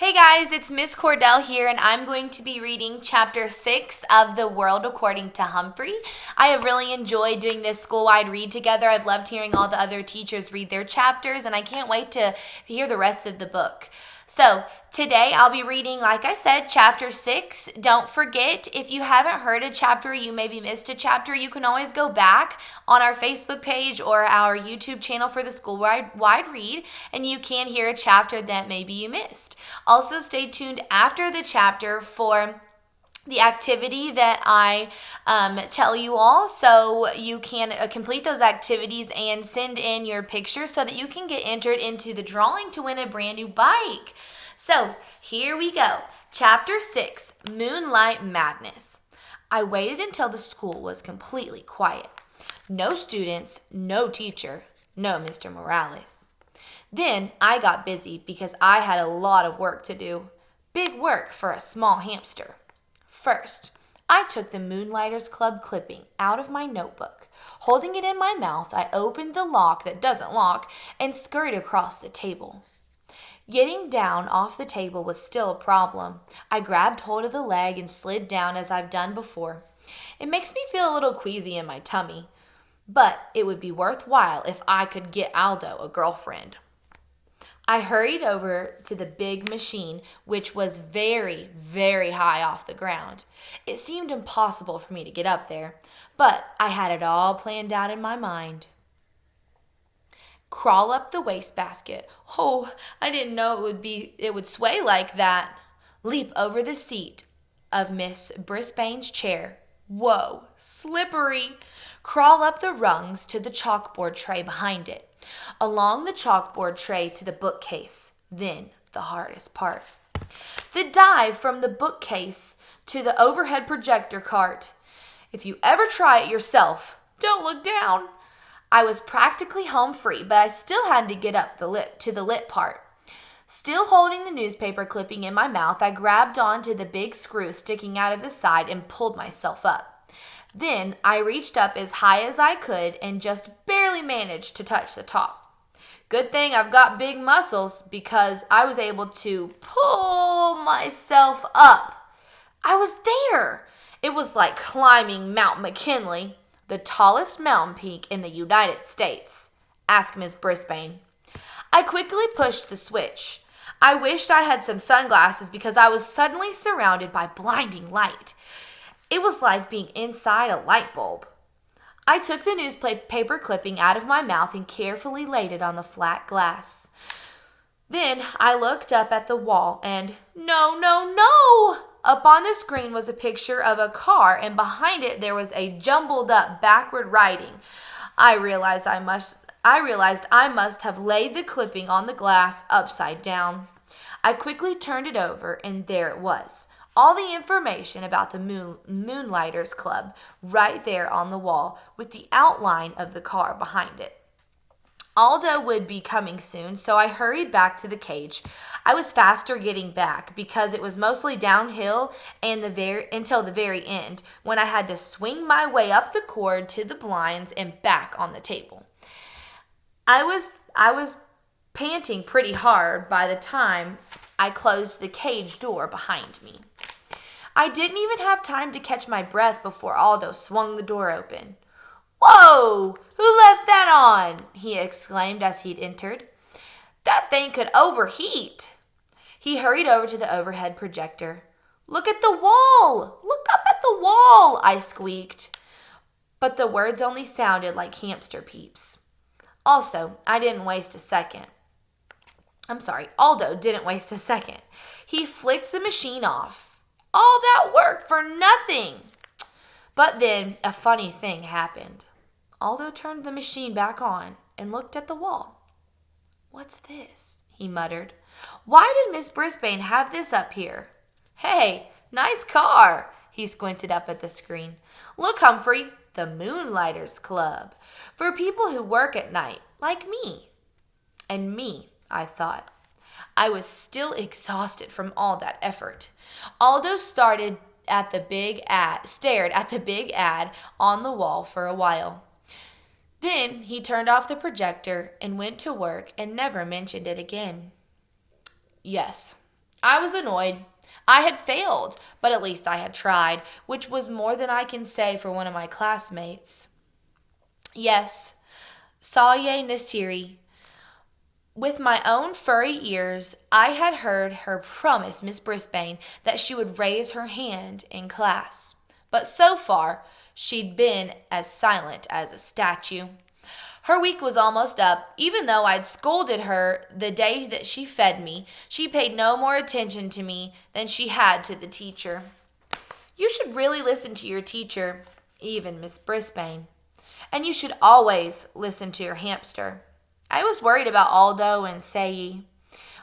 Hey guys, it's Miss Cordell here, and I'm going to be reading Chapter 6 of The World According to Humphrey. I have really enjoyed doing this school-wide read together. I've loved hearing all the other teachers read their chapters, and I can't wait to hear the rest of the book. So, today I'll be reading, like I said, Chapter 6. Don't forget, if you haven't heard a chapter, you maybe missed a chapter, you can always go back on our Facebook page or our YouTube channel for the school-wide read, and you can hear a chapter that maybe you missed. Also, stay tuned after the chapter for the activity that I tell you all, so you can complete those activities and send in your pictures so that you can get entered into the drawing to win a brand new bike. So here we go. Chapter 6, Moonlight Madness. I waited until the school was completely quiet. No students, no teacher, no Mr. Morales. Then I got busy because I had a lot of work to do. Big work for a small hamster. First, I took the Moonlighters Club clipping out of my notebook. Holding it in my mouth, I opened the lock that doesn't lock and scurried across the table. Getting down off the table was still a problem. I grabbed hold of the leg and slid down as I've done before. It makes me feel a little queasy in my tummy, but it would be worthwhile if I could get Aldo a girlfriend. I hurried over to the big machine, which was very, very high off the ground. It seemed impossible for me to get up there, but I had it all planned out in my mind. Crawl up the wastebasket. Oh, I didn't know it would sway like that. Leap over the seat of Miss Brisbane's chair. Whoa, slippery. Crawl up the rungs to the chalkboard tray behind it. Along the chalkboard tray to the bookcase. Then the hardest part. The dive from the bookcase to the overhead projector cart. If you ever try it yourself, don't look down. I was practically home free, but I still had to get up to the lit part. Still holding the newspaper clipping in my mouth, I grabbed onto the big screw sticking out of the side and pulled myself up. Then I reached up as high as I could and just barely managed to touch the top. Good thing I've got big muscles because I was able to pull myself up. I was there. It was like climbing Mount McKinley, the tallest mountain peak in the United States. Ask Miss Brisbane. I quickly pushed the switch. I wished I had some sunglasses because I was suddenly surrounded by blinding light. It was like being inside a light bulb. I took the newspaper clipping out of my mouth and carefully laid it on the flat glass. Then I looked up at the wall and no! Up on the screen was a picture of a car, and behind it there was a jumbled up backward writing. I realized I must have laid the clipping on the glass upside down. I quickly turned it over, and there it was. All the information about the Moonlighters Club right there on the wall with the outline of the car behind it. Aldo would be coming soon, so I hurried back to the cage. I was faster getting back because it was mostly downhill until the very end, when I had to swing my way up the cord to the blinds and back on the table. I was panting pretty hard by the time I closed the cage door behind me. I didn't even have time to catch my breath before Aldo swung the door open. "Whoa! Who left that on?" he exclaimed as he'd entered. "That thing could overheat." He hurried over to the overhead projector. "Look at the wall! Look up at the wall!" I squeaked. But the words only sounded like hamster peeps. Also, Aldo didn't waste a second. He flicked the machine off. All that work for nothing. But then a funny thing happened. Aldo turned the machine back on and looked at the wall. "What's this?" he muttered. "Why did Miss Brisbane have this up here? Hey, nice car." He squinted up at the screen. "Look, Humphrey, the Moonlighters Club. For people who work at night, like me." And me, I thought. I was still exhausted from all that effort. Aldo stared at the big ad on the wall for a while. Then he turned off the projector and went to work and never mentioned it again. Yes, I was annoyed. I had failed, but at least I had tried, which was more than I can say for one of my classmates. Yes, Salye Nasiri. With my own furry ears, I had heard her promise Miss Brisbane that she would raise her hand in class. But so far, she'd been as silent as a statue. Her week was almost up. Even though I'd scolded her the day that she fed me, she paid no more attention to me than she had to the teacher. You should really listen to your teacher, even Miss Brisbane. And you should always listen to your hamster. I was worried about Aldo and Sayi,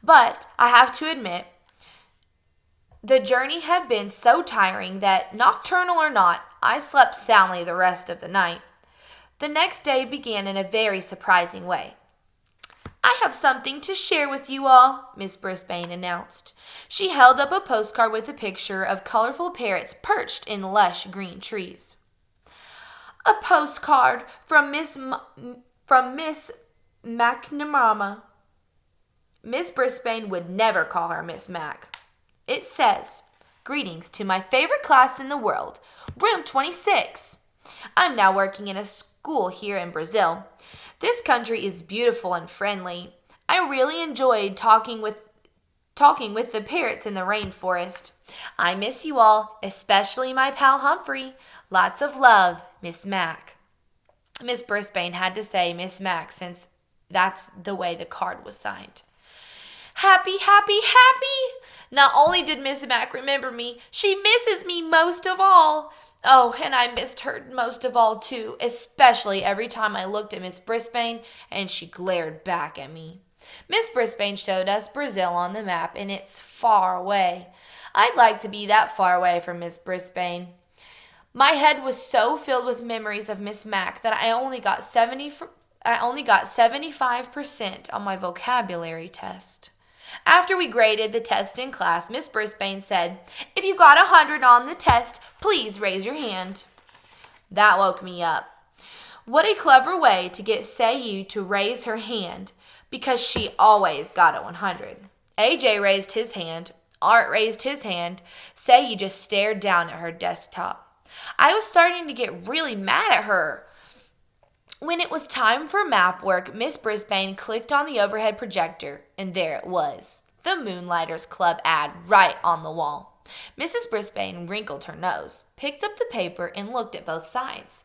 but I have to admit, the journey had been so tiring that, nocturnal or not, I slept soundly the rest of the night. The next day began in a very surprising way. I have something to share with you all, Miss Brisbane announced. She held up a postcard with a picture of colorful parrots perched in lush green trees. A postcard from Miss McNamara. Miss Brisbane would never call her Miss Mac. It says, "Greetings to my favorite class in the world, room 26. I'm now working in a school here in Brazil. This country is beautiful and friendly. I really enjoyed talking with the parrots in the rainforest. I miss you all, especially my pal Humphrey. Lots of love, Miss Mac." Miss Brisbane had to say Miss Mac since that's the way the card was signed. Happy, happy, happy! Not only did Miss Mac remember me, she misses me most of all. Oh, and I missed her most of all, too, especially every time I looked at Miss Brisbane and she glared back at me. Miss Brisbane showed us Brazil on the map, and it's far away. I'd like to be that far away from Miss Brisbane. My head was so filled with memories of Miss Mac that I only got 75% on my vocabulary test. After we graded the test in class, Miss Brisbane said, "If you got 100 on the test, please raise your hand." That woke me up. What a clever way to get Sayu to raise her hand, because she always got a 100. AJ raised his hand. Art raised his hand. Sayu just stared down at her desktop. I was starting to get really mad at her. When it was time for map work, Miss Brisbane clicked on the overhead projector, and there it was, the Moonlighters Club ad right on the wall. Mrs. Brisbane wrinkled her nose, picked up the paper, and looked at both sides.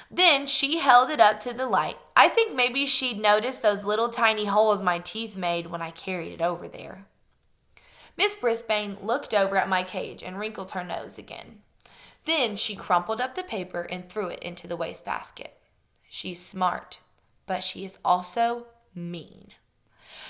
Then she held it up to the light. I think maybe she'd noticed those little tiny holes my teeth made when I carried it over there. Miss Brisbane looked over at my cage and wrinkled her nose again. Then she crumpled up the paper and threw it into the wastebasket. She's smart, but she is also mean.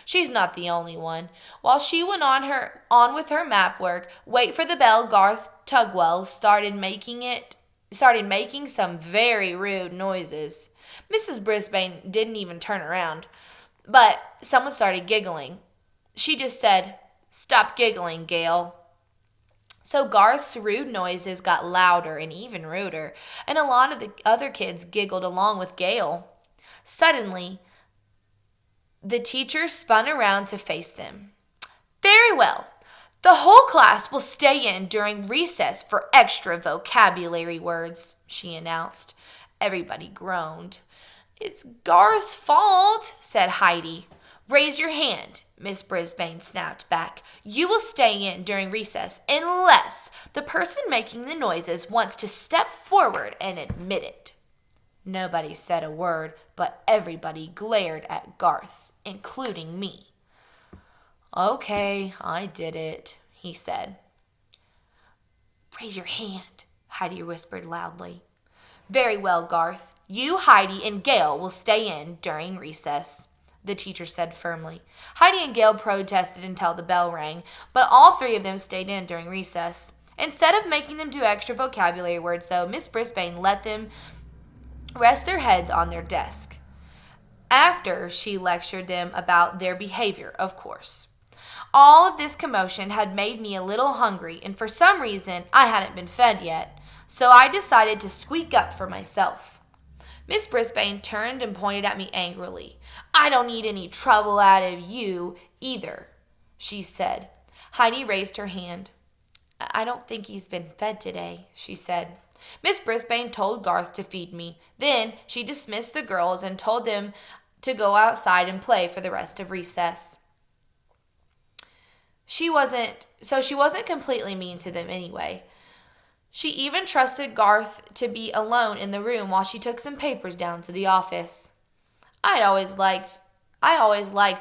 She's not the only one. While she went on with her map work, wait for the bell, Garth Tugwell started making some very rude noises. Mrs. Brisbane didn't even turn around, but someone started giggling. She just said, "Stop giggling, Gail." So Garth's rude noises got louder and even ruder, and a lot of the other kids giggled along with Gail. Suddenly, the teacher spun around to face them. "Very well. The whole class will stay in during recess for extra vocabulary words," she announced. Everybody groaned. "It's Garth's fault," said Heidi. "Raise your hand," Miss Brisbane snapped back. "You will stay in during recess unless the person making the noises wants to step forward and admit it." Nobody said a word, but everybody glared at Garth, including me. "Okay, I did it," he said. "Raise your hand," Heidi whispered loudly. "Very well, Garth. You, Heidi, and Gail will stay in during recess," the teacher said firmly. Heidi and Gail protested until the bell rang, but all three of them stayed in during recess. Instead of making them do extra vocabulary words, though, Miss Brisbane let them rest their heads on their desk. After she lectured them about their behavior, of course. All of this commotion had made me a little hungry, and for some reason I hadn't been fed yet, so I decided to squeak up for myself. Miss Brisbane turned and pointed at me angrily. "I don't need any trouble out of you either," she said. Heidi raised her hand. I don't think he's been fed today, she said. Miss Brisbane told Garth to feed me. Then she dismissed the girls and told them to go outside and play for the rest of recess. She wasn't completely mean to them anyway. She even trusted Garth to be alone in the room while she took some papers down to the office. I always liked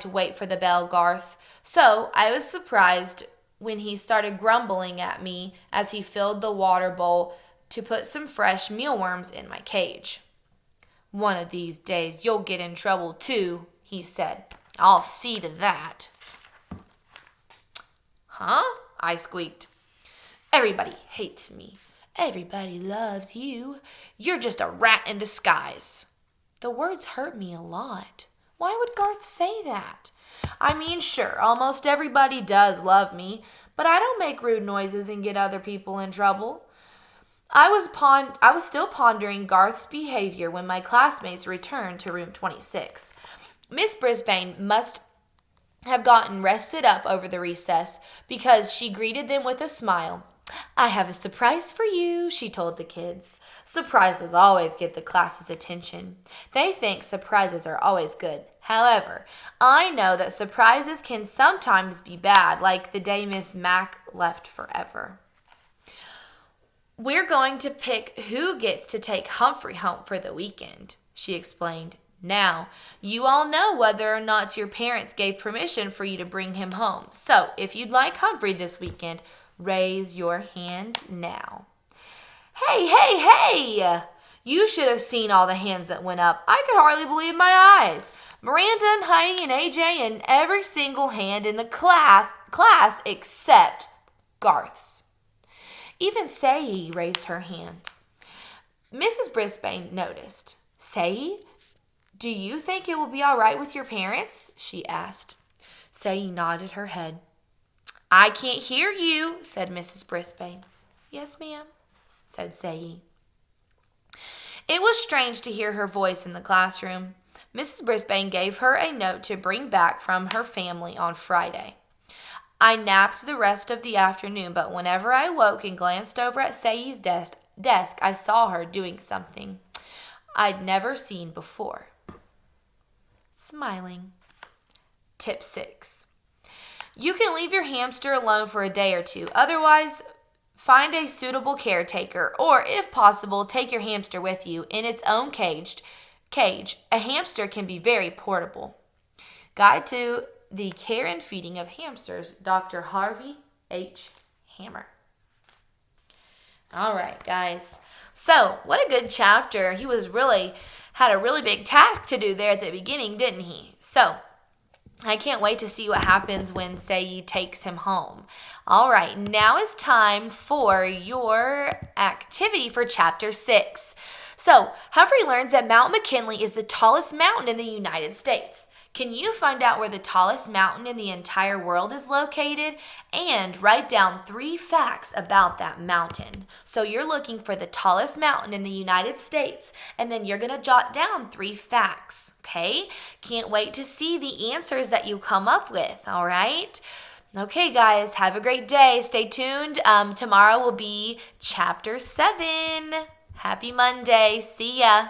to wait for the bell, Garth, so I was surprised when he started grumbling at me as he filled the water bowl to put some fresh mealworms in my cage. One of these days you'll get in trouble too, he said. I'll see to that. Huh? I squeaked. Everybody hates me. Everybody loves you. You're just a rat in disguise. The words hurt me a lot. Why would Garth say that? I mean, sure, almost everybody does love me, but I don't make rude noises and get other people in trouble. I was still pondering Garth's behavior when my classmates returned to room 26. Miss Brisbane must have gotten rested up over the recess because she greeted them with a smile. I have a surprise for you, she told the kids. Surprises always get the class's attention. They think surprises are always good. However, I know that surprises can sometimes be bad, like the day Miss Mack left forever. We're going to pick who gets to take Humphrey home for the weekend, she explained. Now, you all know whether or not your parents gave permission for you to bring him home. So, if you'd like Humphrey this weekend, raise your hand now. Hey! You should have seen all the hands that went up. I could hardly believe my eyes. Miranda and Heidi and AJ and every single hand in the class except Garth's. Even Sayi raised her hand. Mrs. Brisbane noticed. Sayi, do you think it will be all right with your parents? She asked. Sayi nodded her head. I can't hear you, said Mrs. Brisbane. Yes, ma'am, said Sayi. It was strange to hear her voice in the classroom. Mrs. Brisbane gave her a note to bring back from her family on Friday. I napped the rest of the afternoon, but whenever I woke and glanced over at Sayi's desk, I saw her doing something I'd never seen before. Smiling. Tip 6. You can leave your hamster alone for a day or two. Otherwise, find a suitable caretaker, or if possible, take your hamster with you in its own cage. A hamster can be very portable. Guide to the Care and Feeding of Hamsters, Dr. Harvey H. Hammer. All right, guys. So, what a good chapter. He had a really big task to do there at the beginning, didn't he? So, I can't wait to see what happens when Sayi takes him home. All right, now it's time for your activity for Chapter 6. So, Humphrey learns that Mount McKinley is the tallest mountain in the United States. Can you find out where the tallest mountain in the entire world is located? And write down 3 facts about that mountain. So you're looking for the tallest mountain in the United States, and then you're going to jot down 3 facts, okay? Can't wait to see the answers that you come up with, all right? Okay, guys, have a great day. Stay tuned. Tomorrow will be Chapter 7. Happy Monday. See ya.